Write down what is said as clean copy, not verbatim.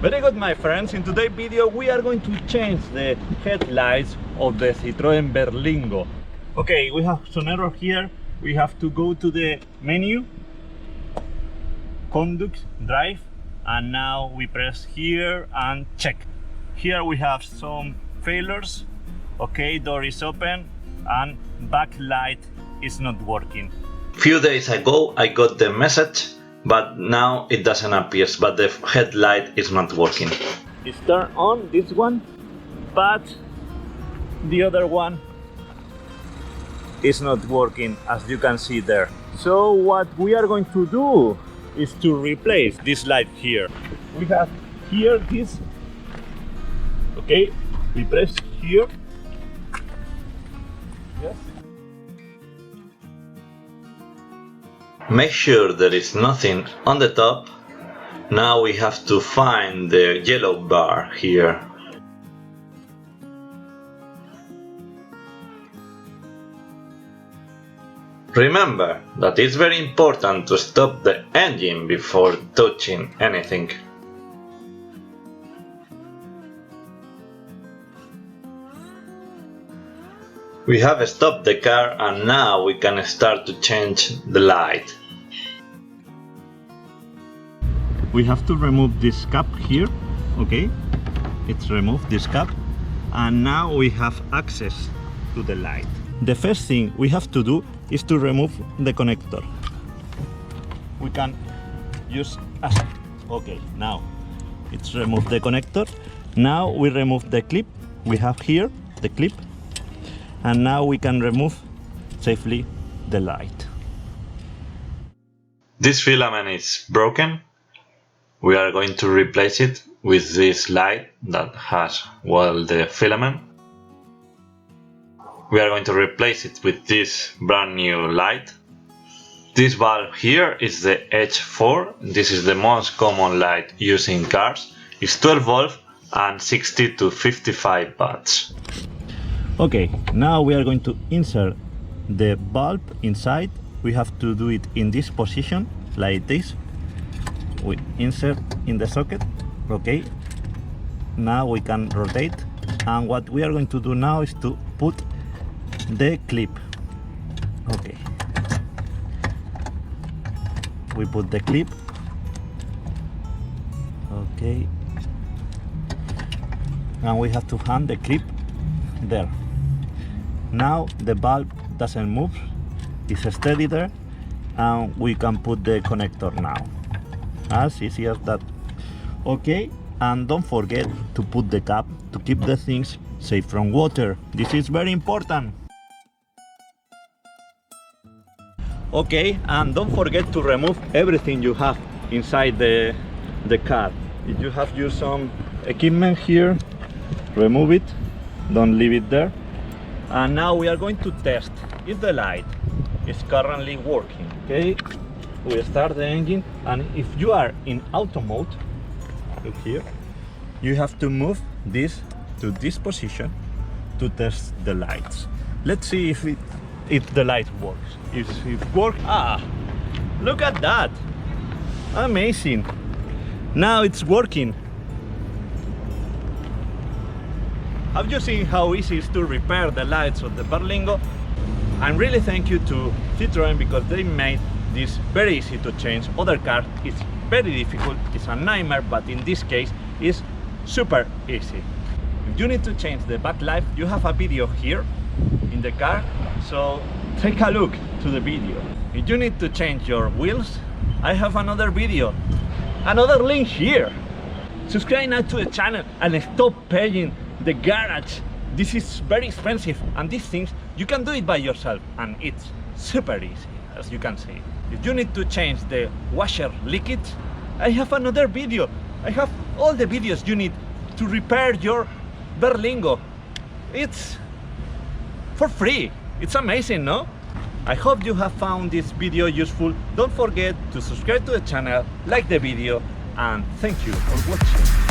Very good, my friends. In today's video we are going to change the headlights of the Citroën Berlingo. Okay, we have some error here. We have to go to the menu, conduct, drive, and now we press here and check. Here we have some failures. Okay, door is open and backlight is not working. Few days ago I got the message, but now it doesn't appear, but the headlight is not working. It's turned on, this one, but the other one is not working, as you can see there. So what we are going to do is to replace this light here. We have here this, okay, we press here, yes. Make sure there is nothing on the top. Now we have to find the yellow bar here. Remember that it's very important to stop the engine before touching anything. We have stopped the car and now we can start to change the light. We have to remove this cap here, okay? It's removed this cap and now we have access to the light. The first thing we have to do is to remove the connector. We can use okay, now it's removed the connector. Now we remove the clip. We have here the clip. And now we can remove safely the light. This filament is broken. We are going to replace it with this light that has the filament. We are going to replace it with this brand new light. This bulb here is the H4. This is the most common light used in cars. It's 12 volts and 60 to 55 watts. Okay, now we are going to insert the bulb inside. We have to do it in this position, like this. We insert in the socket, okay. Now we can rotate, and what we are going to do now is to put the clip. Okay. We put the clip. Okay. And we have to hang the clip there. Now the bulb doesn't move, it's steady there, and we can put the connector now. As easy as that. Okay, and don't forget to put the cap to keep the things safe from water. This is very important. Okay, and don't forget to remove everything you have inside the car. If you have used some equipment here, remove it, don't leave it there. And now we are going to test if the light is currently working. Okay, we start the engine, and if you are in auto mode, look here, you have to move this to this position to test the lights. Let's see if the light works. If it works, look at that, amazing. Now it's working. Have you seen how easy it is to repair the lights of the Berlingo? And really thank you to Citroën, because they made this very easy to change. Other cars it's very difficult, it's a nightmare, but in this case it's super easy. If you need to change the backlight, you have a video here in the car, so take a look to the video. If you need to change your wheels, I have another video, another link here. Subscribe now to the channel and stop paying the garage. This is very expensive, and these things you can do it by yourself, and it's super easy, as you can see. If you need to change the washer leakage, I have another video. I have all the videos you need to repair your Berlingo. It's for free. It's amazing, no? I hope you have found this video useful. Don't forget to subscribe to the channel, like the video, and thank you for watching.